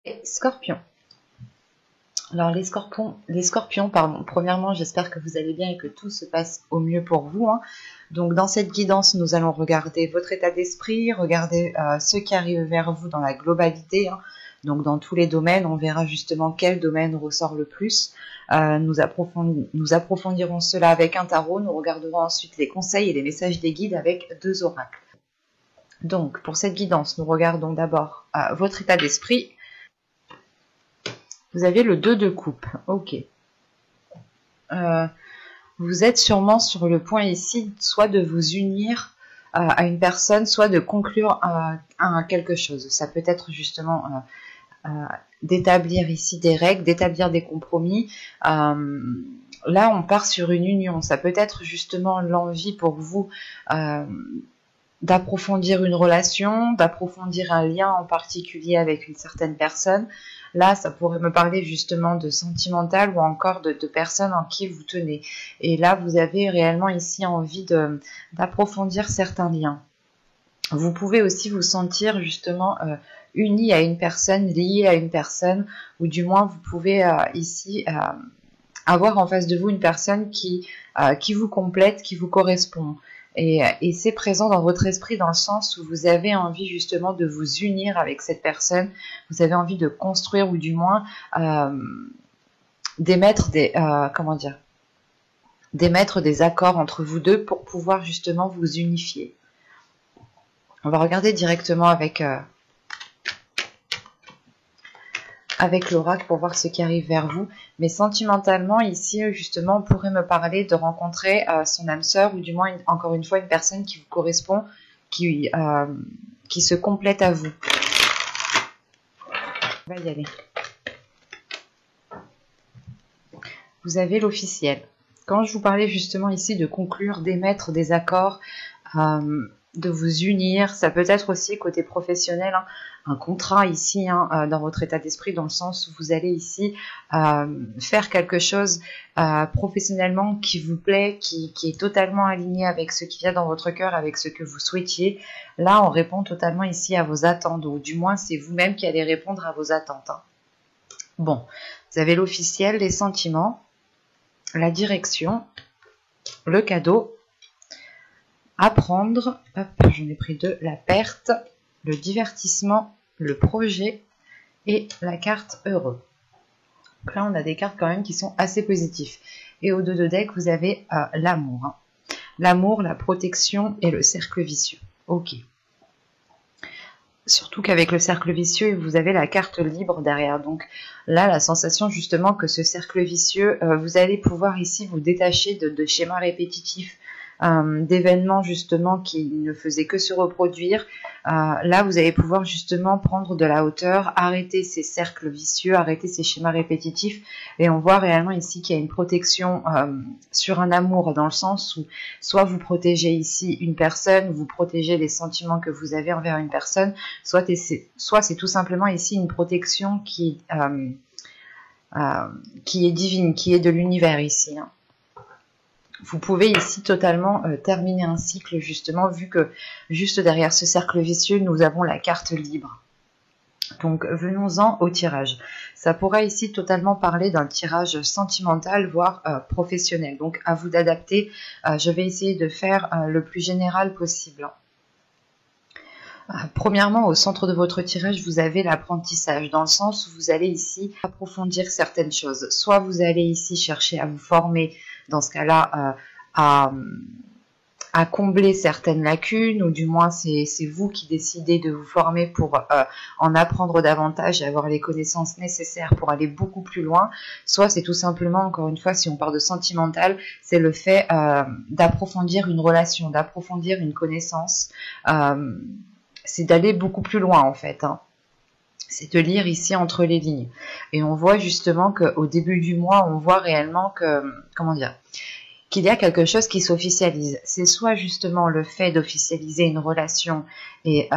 Et Scorpion. Alors les scorpions, pardon. Premièrement, j'espère que vous allez bien et que tout se passe au mieux pour vous, hein. Donc dans cette guidance, nous allons regarder votre état d'esprit, regarder ce qui arrive vers vous dans la globalité, hein. Donc dans tous les domaines, on verra justement quel domaine ressort le plus. Nous approfondirons cela avec un tarot. Nous regarderons ensuite les conseils et les messages des guides avec 2 oracles. Donc pour cette guidance, nous regardons d'abord votre état d'esprit. Vous avez le 2 de coupe. Ok. Vous êtes sûrement sur le point ici, soit de vous unir à une personne, soit de conclure à quelque chose. Ça peut être justement d'établir ici des règles, d'établir des compromis. Là, on part sur une union. Ça peut être justement l'envie pour vous d'approfondir une relation, d'approfondir un lien en particulier avec une certaine personne. Là, ça pourrait me parler justement de sentimental ou encore de personnes en qui vous tenez. Et là, vous avez réellement ici envie d'approfondir certains liens. Vous pouvez aussi vous sentir justement uni à une personne, lié à une personne, ou du moins vous pouvez ici avoir en face de vous une personne qui vous complète, qui vous correspond. Et c'est présent dans votre esprit dans le sens où vous avez envie justement de vous unir avec cette personne, vous avez envie de construire ou du moins d'émettre des accords entre vous deux pour pouvoir justement vous unifier. On va regarder directement avec l'oracle pour voir ce qui arrive vers vous. Mais sentimentalement, ici, justement, on pourrait me parler de rencontrer son âme sœur ou du moins, encore une fois, une personne qui vous correspond, qui se complète à vous. On va y aller. Vous avez l'officiel. Quand je vous parlais justement ici de conclure, d'émettre des accords, de vous unir, ça peut être aussi côté professionnel, hein, un contrat ici dans votre état d'esprit, dans le sens où vous allez ici faire quelque chose professionnellement qui vous plaît, qui est totalement aligné avec ce qui vient dans votre cœur, avec ce que vous souhaitiez. Là, on répond totalement ici à vos attentes, ou du moins c'est vous-même qui allez répondre à vos attentes, hein. Bon, vous avez l'officiel, les sentiments, la direction, le cadeau, apprendre, hop, j'en ai pris 2, la perte, le divertissement, le projet et la carte heureux. Donc là, on a des cartes quand même qui sont assez positives. Et au 2 de deck, vous avez l'amour, hein. L'amour, la protection et le cercle vicieux. Ok. Surtout qu'avec le cercle vicieux, vous avez la carte libre derrière. Donc là, la sensation justement que ce cercle vicieux, vous allez pouvoir ici vous détacher de schémas répétitifs, d'événements justement qui ne faisaient que se reproduire. Là, vous allez pouvoir justement prendre de la hauteur, arrêter ces cercles vicieux, arrêter ces schémas répétitifs. Et on voit réellement ici qu'il y a une protection sur un amour, dans le sens où soit vous protégez ici une personne, vous protégez les sentiments que vous avez envers une personne, soit c'est tout simplement ici une protection qui est divine, qui est de l'univers ici, hein. Vous pouvez ici totalement terminer un cycle, justement, vu que juste derrière ce cercle vicieux, nous avons la carte libre. Donc, venons-en au tirage. Ça pourrait ici totalement parler d'un tirage sentimental, voire professionnel. Donc, à vous d'adapter. Je vais essayer de faire le plus général possible. Premièrement, au centre de votre tirage, vous avez l'apprentissage, dans le sens où vous allez ici approfondir certaines choses. Soit vous allez ici chercher à vous former, dans ce cas-là, à combler certaines lacunes, ou du moins c'est vous qui décidez de vous former pour en apprendre davantage et avoir les connaissances nécessaires pour aller beaucoup plus loin. Soit c'est tout simplement, encore une fois, si on parle de sentimental, c'est le fait d'approfondir une relation, d'approfondir une connaissance, c'est d'aller beaucoup plus loin en fait, hein. C'est de lire ici entre les lignes. Et on voit justement qu'au début du mois, on voit réellement que, qu'il y a quelque chose qui s'officialise. C'est soit justement le fait d'officialiser une relation, et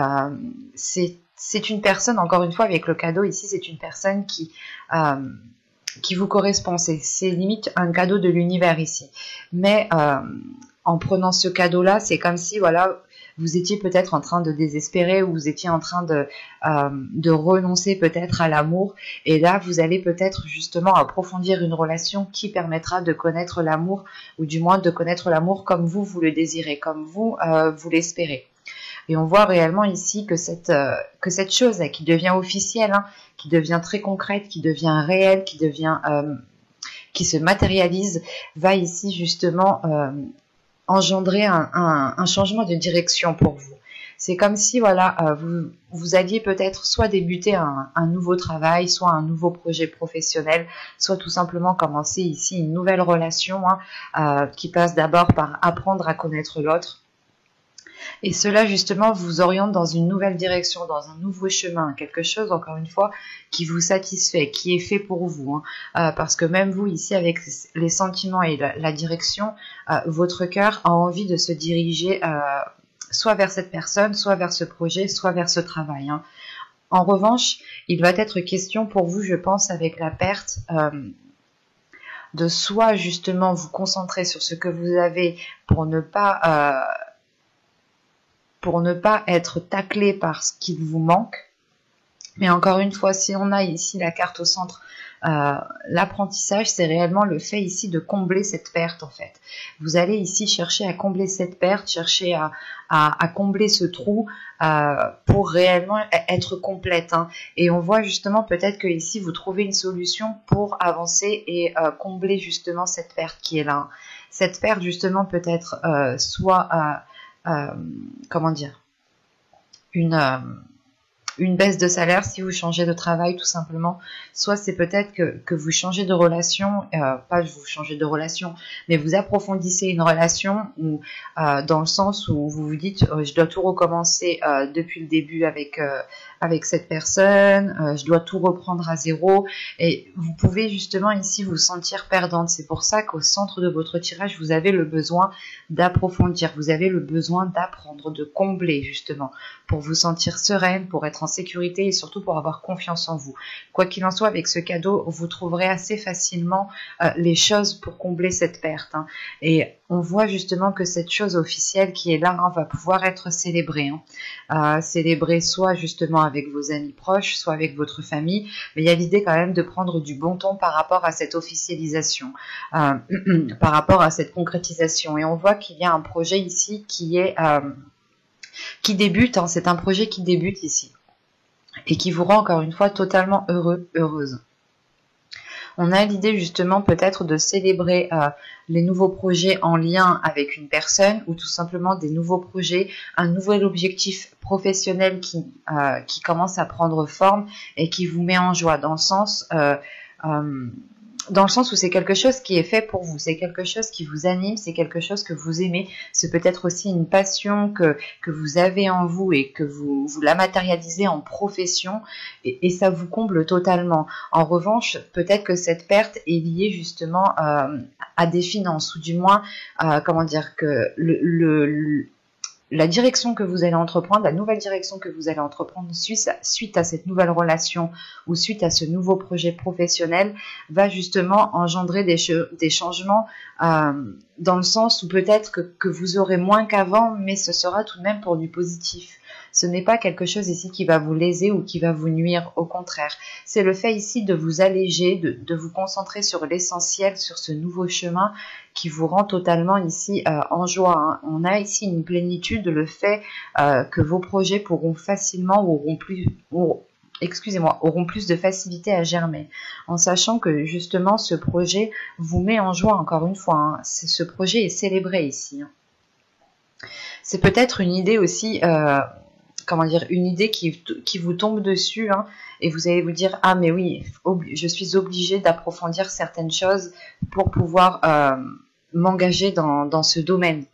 c'est une personne, encore une fois avec le cadeau ici, c'est une personne qui vous correspond. C'est limite un cadeau de l'univers ici. Mais en prenant ce cadeau-là, c'est comme si, voilà, vous étiez peut-être en train de désespérer ou vous étiez en train de renoncer peut-être à l'amour. Et là, vous allez peut-être justement approfondir une relation qui permettra de connaître l'amour, ou du moins de connaître l'amour comme vous le désirez, comme vous l'espérez. Et on voit réellement ici que cette chose qui devient officielle, hein, qui devient très concrète, qui devient réelle, qui se matérialise, va ici justement engendrer un changement de direction pour vous. C'est comme si voilà, vous alliez peut-être soit débuter un nouveau travail, soit un nouveau projet professionnel, soit tout simplement commencer ici une nouvelle relation, hein, qui passe d'abord par apprendre à connaître l'autre. Et cela, justement, vous oriente dans une nouvelle direction, dans un nouveau chemin, quelque chose, encore une fois, qui vous satisfait, qui est fait pour vous. Hein. Parce que même vous, ici, avec les sentiments et la direction, votre cœur a envie de se diriger soit vers cette personne, soit vers ce projet, soit vers ce travail. Hein. En revanche, il va être question pour vous, je pense, avec la perte, de soit, justement, vous concentrer sur ce que vous avez pour ne pas être taclé par ce qu'il vous manque. Mais encore une fois, si on a ici la carte au centre, l'apprentissage, c'est réellement le fait ici de combler cette perte en fait. Vous allez ici chercher à combler cette perte, chercher à combler ce trou pour réellement être complète. Hein. Et on voit justement peut-être que ici vous trouvez une solution pour avancer et combler justement cette perte qui est là. Hein. Cette perte justement peut-être soit comment dire, une baisse de salaire si vous changez de travail tout simplement, soit c'est peut-être que vous changez de relation, pas vous changez de relation, mais vous approfondissez une relation où, dans le sens où vous vous dites je dois tout recommencer depuis le début avec cette personne, je dois tout reprendre à zéro, et vous pouvez justement ici vous sentir perdante. C'est pour ça qu'au centre de votre tirage, vous avez le besoin d'approfondir, vous avez le besoin d'apprendre, de combler justement, pour vous sentir sereine, pour être en sécurité et surtout pour avoir confiance en vous. Quoi qu'il en soit, avec ce cadeau, vous trouverez assez facilement les choses pour combler cette perte. Hein. Et on voit justement que cette chose officielle qui est là, hein, va pouvoir être célébrée. Hein. Célébrée soit justement avec vos amis proches, soit avec votre famille, mais il y a l'idée quand même de prendre du bon ton par rapport à cette officialisation, par rapport à cette concrétisation. Et on voit qu'il y a un projet ici qui débute, hein, c'est un projet qui débute ici et qui vous rend encore une fois totalement heureux, heureuse. On a l'idée justement peut-être de célébrer les nouveaux projets en lien avec une personne ou tout simplement des nouveaux projets, un nouvel objectif professionnel qui commence à prendre forme et qui vous met en joie dans le sens où c'est quelque chose qui est fait pour vous, c'est quelque chose qui vous anime, c'est quelque chose que vous aimez, c'est peut-être aussi une passion que vous avez en vous et que vous la matérialisez en profession et ça vous comble totalement. En revanche, peut-être que cette perte est liée justement à des finances ou du moins, comment dire, que la direction que vous allez entreprendre, la nouvelle direction que vous allez entreprendre suite à cette nouvelle relation ou suite à ce nouveau projet professionnel va justement engendrer des changements dans le sens où peut-être que vous aurez moins qu'avant, mais ce sera tout de même pour du positif. Ce n'est pas quelque chose ici qui va vous léser ou qui va vous nuire, au contraire. C'est le fait ici de vous alléger, de vous concentrer sur l'essentiel, sur ce nouveau chemin qui vous rend totalement ici en joie. Hein. On a ici une plénitude, le fait que vos projets pourront facilement ou auront plus de facilité à germer, en sachant que justement ce projet vous met en joie encore une fois. Hein. Ce projet est célébré ici. Hein. C'est peut-être une idée aussi, une idée qui vous tombe dessus, hein, et vous allez vous dire ah mais oui, je suis obligée d'approfondir certaines choses pour pouvoir m'engager dans ce domaine.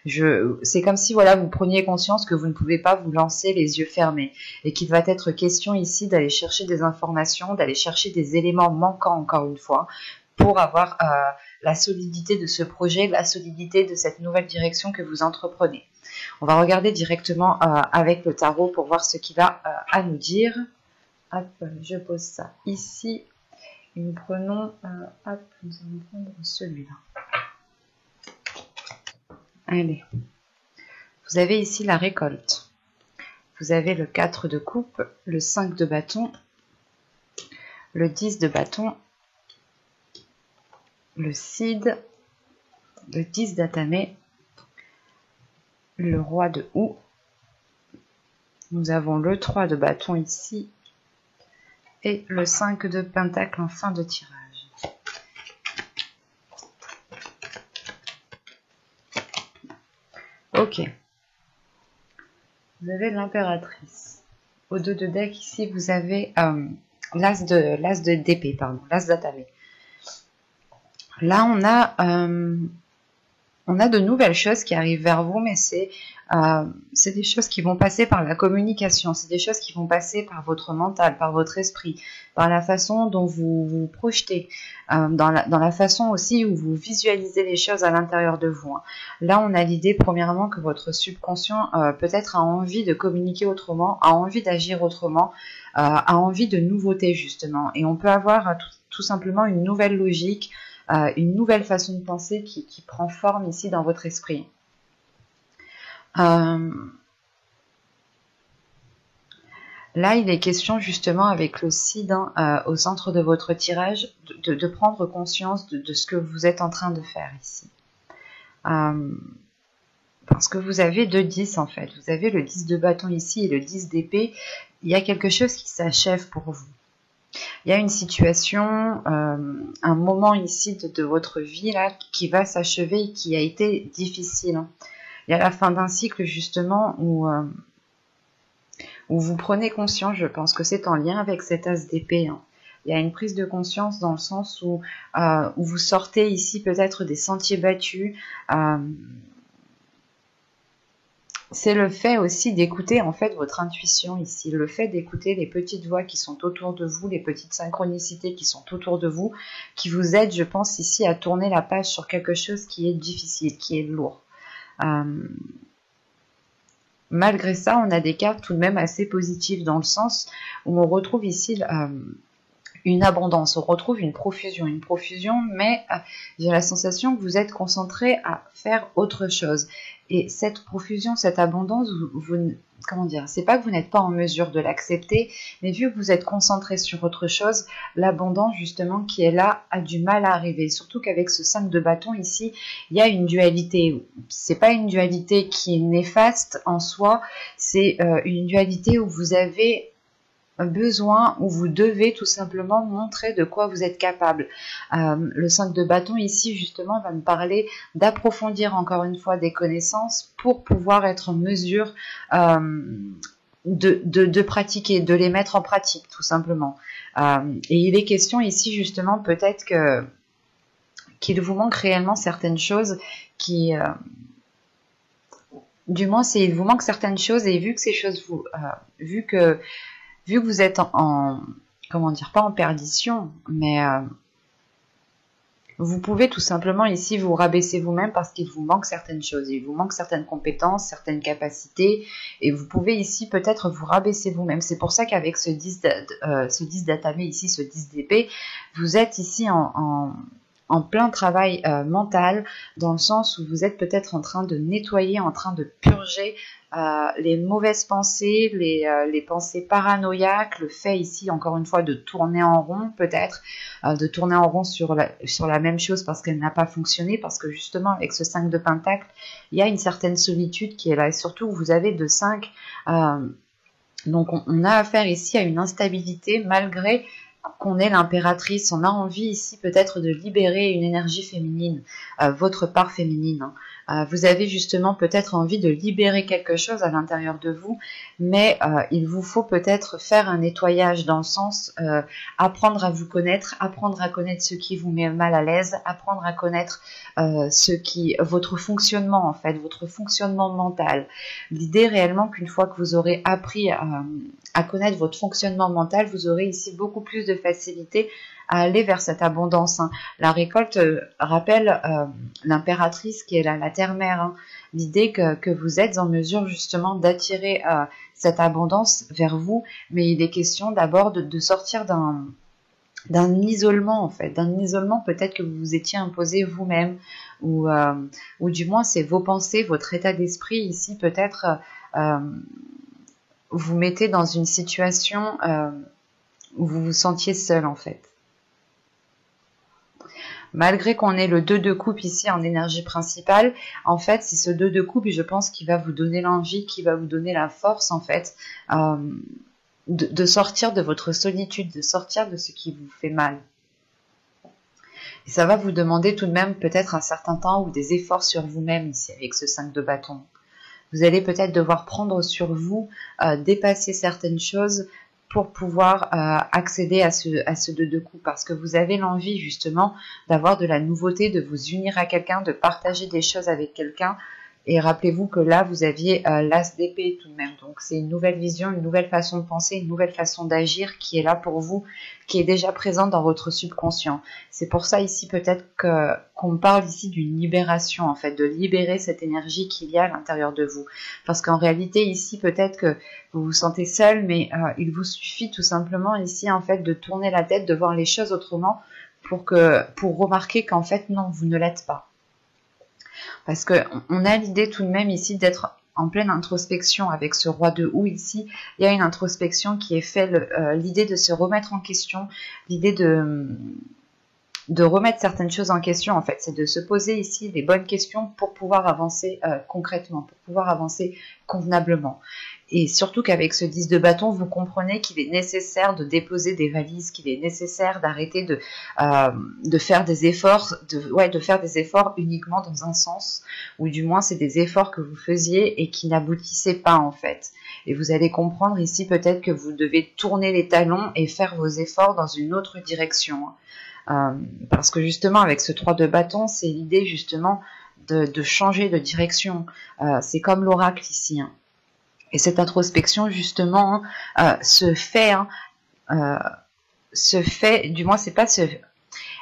C'est comme si voilà, vous preniez conscience que vous ne pouvez pas vous lancer les yeux fermés et qu'il va être question ici d'aller chercher des informations, d'aller chercher des éléments manquants encore une fois pour avoir la solidité de ce projet, la solidité de cette nouvelle direction que vous entreprenez. On va regarder directement avec le tarot pour voir ce qu'il a à nous dire. Hop, je pose ça ici. Et nous prenons, nous allons prendre celui-là. Allez, Vous avez ici la récolte. Vous avez le 4 de coupe, le 5 de bâton, le 10 de bâton, le cid, le 10 d'atamé, le roi de houx. Nous avons le 3 de bâton ici et le 5 de pentacle en fin de tirage. Ok. Vous avez l'impératrice. Au 2 de deck ici, vous avez l'as d'épée, pardon, l'as d'atamé. Là, on a de nouvelles choses qui arrivent vers vous, mais c'est des choses qui vont passer par la communication, c'est des choses qui vont passer par votre mental, par votre esprit, par la façon dont vous vous projetez, dans la façon aussi où vous visualisez les choses à l'intérieur de vous. Là, on a l'idée, premièrement, que votre subconscient peut-être a envie de communiquer autrement, a envie d'agir autrement, a envie de nouveautés, justement. Et on peut avoir tout simplement une nouvelle logique, une nouvelle façon de penser qui prend forme ici dans votre esprit. Là, il est question justement avec le cid au centre de votre tirage de prendre conscience de ce que vous êtes en train de faire ici. Parce que vous avez 2 10 en fait. Vous avez le 10 de bâton ici et le 10 d'épée. Il y a quelque chose qui s'achève pour vous. Il y a une situation, un moment ici de votre vie là qui va s'achever et qui a été difficile. Il y a la fin d'un cycle justement où vous prenez conscience, je pense que c'est en lien avec cet as d'épée. Il y a une prise de conscience dans le sens où vous sortez ici peut-être des sentiers battus. C'est le fait aussi d'écouter en fait votre intuition ici, le fait d'écouter les petites voix qui sont autour de vous, les petites synchronicités qui sont autour de vous, qui vous aident, je pense, ici à tourner la page sur quelque chose qui est difficile, qui est lourd. Malgré ça, on a des cartes tout de même assez positives dans le sens où on retrouve ici une abondance, on retrouve une profusion, mais j'ai la sensation que vous êtes concentré à faire autre chose. Et cette profusion, cette abondance, comment dire, c'est pas que vous n'êtes pas en mesure de l'accepter, mais vu que vous êtes concentré sur autre chose, l'abondance justement qui est là a du mal à arriver. Surtout qu'avec ce 5 de bâton ici, il y a une dualité. C'est pas une dualité qui est néfaste en soi, c'est une dualité où vous avez besoin, où vous devez tout simplement montrer de quoi vous êtes capable. Le 5 de bâton ici justement va me parler d'approfondir encore une fois des connaissances pour pouvoir être en mesure de pratiquer, de les mettre en pratique tout simplement. Et il est question ici justement peut-être qu'il vous manque réellement certaines choses qui... du moins, il vous manque certaines choses et vu que ces choses vu que vous êtes comment dire, pas en perdition, mais vous pouvez tout simplement ici vous rabaisser vous-même parce qu'il vous manque certaines choses, il vous manque certaines compétences, certaines capacités, et vous pouvez ici peut-être vous rabaisser vous-même. C'est pour ça qu'avec ce 10 d'atamé ici, ce 10 d'épée, vous êtes ici en plein travail mental, dans le sens où vous êtes peut-être en train de nettoyer, en train de purger les mauvaises pensées, les pensées paranoïaques, le fait ici encore une fois de tourner en rond peut-être, de tourner en rond sur la même chose parce qu'elle n'a pas fonctionné, parce que justement avec ce 5 de pentacle, il y a une certaine solitude qui est là, et surtout vous avez de 5, donc on a affaire ici à une instabilité malgré qu'on est l'impératrice. On a envie ici peut-être de libérer une énergie féminine, votre part féminine. Vous avez justement peut-être envie de libérer quelque chose à l'intérieur de vous, mais il vous faut peut-être faire un nettoyage dans le sens apprendre à vous connaître, apprendre à connaître ce qui vous met mal à l'aise, apprendre à connaître votre fonctionnement en fait, votre fonctionnement mental. L'idée réellement qu'une fois que vous aurez appris à connaître votre fonctionnement mental, vous aurez ici beaucoup plus de facilité à aller vers cette abondance. La récolte rappelle l'impératrice qui est la terre-mère. L'idée que vous êtes en mesure justement d'attirer cette abondance vers vous, mais il est question d'abord de sortir d'un isolement en fait, d'un isolement peut-être que vous vous étiez imposé vous-même, ou du moins c'est vos pensées, votre état d'esprit ici peut-être vous mettez dans une situation où vous vous sentiez seul en fait. Malgré qu'on ait le 2 de coupe ici en énergie principale, en fait, c'est ce 2 de coupe, je pense, qui va vous donner l'envie, qui va vous donner la force, en fait, de sortir de votre solitude, de sortir de ce qui vous fait mal. Et ça va vous demander tout de même peut-être un certain temps ou des efforts sur vous-même ici, avec ce 5 de bâton. Vous allez peut-être devoir prendre sur vous, dépasser certaines choses, pour pouvoir accéder à ce 2 de coupe, parce que vous avez l'envie justement d'avoir de la nouveauté, de vous unir à quelqu'un, de partager des choses avec quelqu'un. Et rappelez-vous que là, vous aviez l'as d'épée tout de même. Donc c'est une nouvelle vision, une nouvelle façon de penser, une nouvelle façon d'agir qui est là pour vous, qui est déjà présente dans votre subconscient. C'est pour ça ici peut-être qu'on parle ici d'une libération, en fait, de libérer cette énergie qu'il y a à l'intérieur de vous. Parce qu'en réalité, ici, peut-être que vous vous sentez seul, mais il vous suffit tout simplement ici, en fait, de tourner la tête, de voir les choses autrement pour remarquer qu'en fait, non, vous ne l'êtes pas. Parce qu'on a l'idée tout de même ici d'être en pleine introspection avec ce roi de houx ici. Il y a une introspection qui est faite, l'idée de se remettre en question, l'idée de remettre certaines choses en question, en fait. C'est de se poser ici les bonnes questions pour pouvoir avancer concrètement, pour pouvoir avancer convenablement. Et surtout qu'avec ce 10 de bâton, vous comprenez qu'il est nécessaire de déposer des valises, qu'il est nécessaire d'arrêter de faire des efforts, de faire des efforts uniquement dans un sens, ou du moins c'est des efforts que vous faisiez et qui n'aboutissaient pas en fait. Et vous allez comprendre ici peut-être que vous devez tourner les talons et faire vos efforts dans une autre direction. Parce que justement avec ce 3 de bâton, c'est l'idée justement de changer de direction. C'est comme l'oracle ici. Et cette introspection, justement, se fait, du moins, c'est pas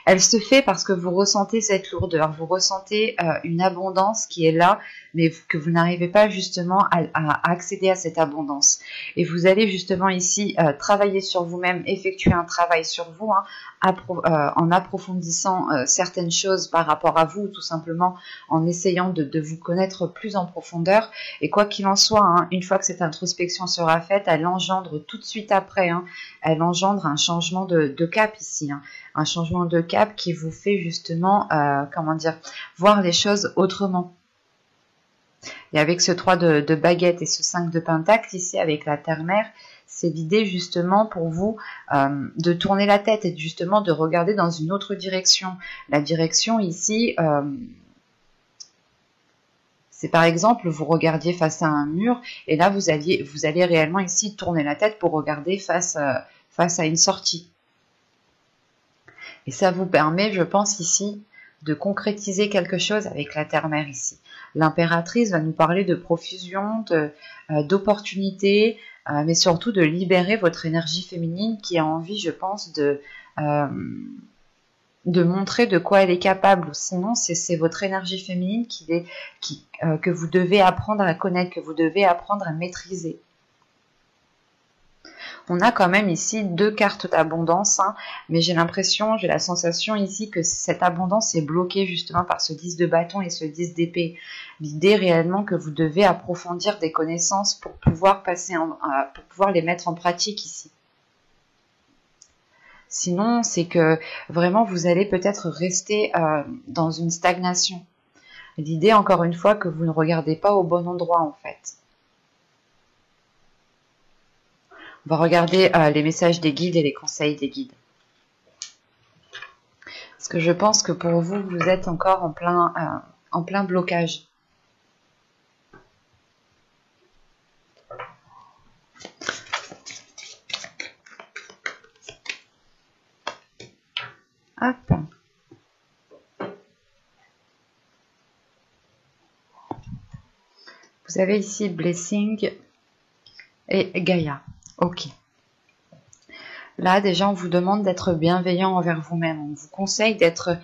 elle se fait parce que vous ressentez cette lourdeur, vous ressentez une abondance qui est là, mais que vous n'arrivez pas justement à accéder à cette abondance. Et vous allez justement ici travailler sur vous-même, effectuer un travail sur vous, en approfondissant certaines choses par rapport à vous, tout simplement en essayant de vous connaître plus en profondeur. Et quoi qu'il en soit, une fois que cette introspection sera faite, elle engendre tout de suite après, elle engendre un changement de cap ici, un changement de cap qui vous fait justement, voir les choses autrement. Et avec ce 3 de baguette et ce 5 de pentacle ici avec la terre-mère, c'est l'idée justement pour vous de tourner la tête et justement de regarder dans une autre direction. La direction ici, c'est par exemple, vous regardiez face à un mur et là vous allez réellement ici tourner la tête pour regarder face à une sortie. Et ça vous permet, je pense ici, de concrétiser quelque chose avec la terre-mère ici. L'impératrice va nous parler de profusion, d'opportunités, mais surtout de libérer votre énergie féminine qui a envie, je pense, de montrer de quoi elle est capable. Sinon, c'est votre énergie féminine que vous devez apprendre à connaître, que vous devez apprendre à maîtriser. On a quand même ici 2 cartes d'abondance, mais j'ai la sensation ici que cette abondance est bloquée justement par ce 10 de bâton et ce 10 d'épée. L'idée réellement que vous devez approfondir des connaissances pour pouvoir pour pouvoir les mettre en pratique ici. Sinon, c'est que vraiment vous allez peut-être rester dans une stagnation. L'idée, encore une fois, que vous ne regardez pas au bon endroit en fait. On va regarder les messages des guides et les conseils des guides. Parce que je pense que pour vous, vous êtes encore en plein blocage. Hop. Vous avez ici Blessing et Gaïa. Ok. Là, déjà, on vous demande d'être bienveillant envers vous-même. On vous conseille d'être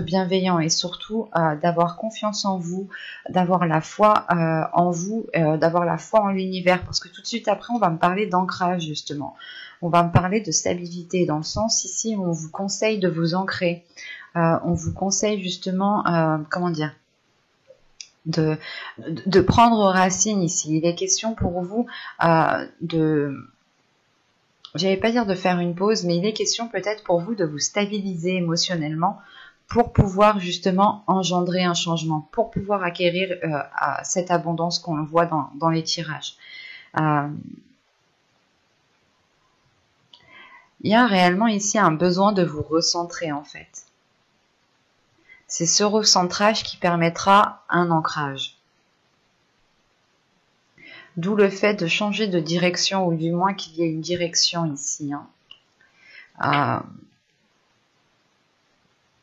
bienveillant et surtout d'avoir confiance en vous, d'avoir la foi en vous, d'avoir la foi en l'univers. Parce que tout de suite après, on va me parler d'ancrage, justement. On va me parler de stabilité, dans le sens ici où on vous conseille de vous ancrer. On vous conseille justement, comment dire, de prendre racine ici. Il est question pour vous j'allais pas dire de faire une pause, mais il est question peut-être pour vous de vous stabiliser émotionnellement pour pouvoir justement engendrer un changement, pour pouvoir acquérir cette abondance qu'on voit dans les tirages. Il y a réellement ici un besoin de vous recentrer en fait. C'est ce recentrage qui permettra un ancrage. D'où le fait de changer de direction, ou du moins qu'il y ait une direction ici.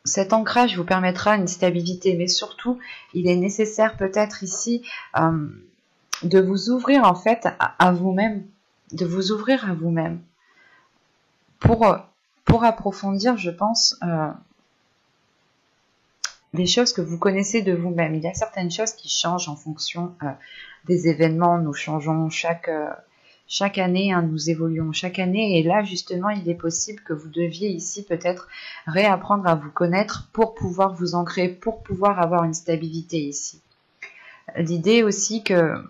Cet ancrage vous permettra une stabilité, mais surtout, il est nécessaire peut-être ici de vous ouvrir en fait à vous-même, de vous ouvrir à vous-même pour approfondir, je pense, les choses que vous connaissez de vous-même. Il y a certaines choses qui changent en fonction des événements. Nous changeons chaque année, nous évoluons chaque année. Et là, justement, il est possible que vous deviez ici peut-être réapprendre à vous connaître pour pouvoir vous ancrer, pour pouvoir avoir une stabilité ici. L'idée aussi qu'on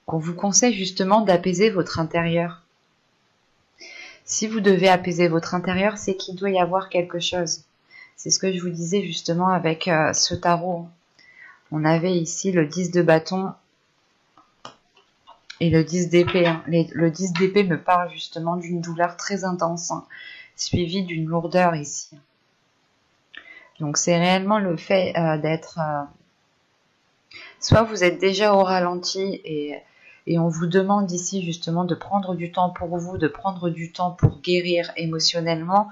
vous conseille justement d'apaiser votre intérieur. Si vous devez apaiser votre intérieur, c'est qu'il doit y avoir quelque chose. C'est ce que je vous disais justement avec ce tarot. On avait ici le 10 de bâton et le 10 d'épée. Le 10 d'épée me parle justement d'une douleur très intense, suivie d'une lourdeur ici. Donc c'est réellement le fait d'être... soit vous êtes déjà au ralenti et on vous demande ici justement de prendre du temps pour vous, de prendre du temps pour guérir émotionnellement.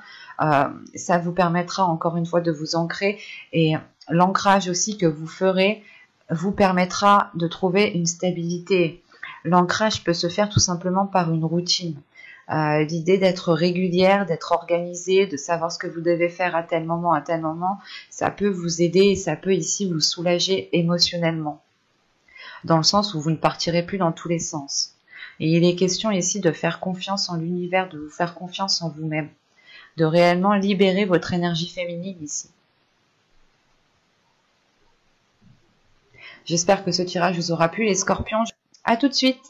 Ça vous permettra encore une fois de vous ancrer, et l'ancrage aussi que vous ferez vous permettra de trouver une stabilité. L'ancrage peut se faire tout simplement par une routine. L'idée d'être régulière, d'être organisée, de savoir ce que vous devez faire à tel moment, ça peut vous aider et ça peut ici vous soulager émotionnellement. Dans le sens où vous ne partirez plus dans tous les sens. Et il est question ici de faire confiance en l'univers, de vous faire confiance en vous-même, de réellement libérer votre énergie féminine ici. J'espère que ce tirage vous aura plu, les scorpions. À tout de suite!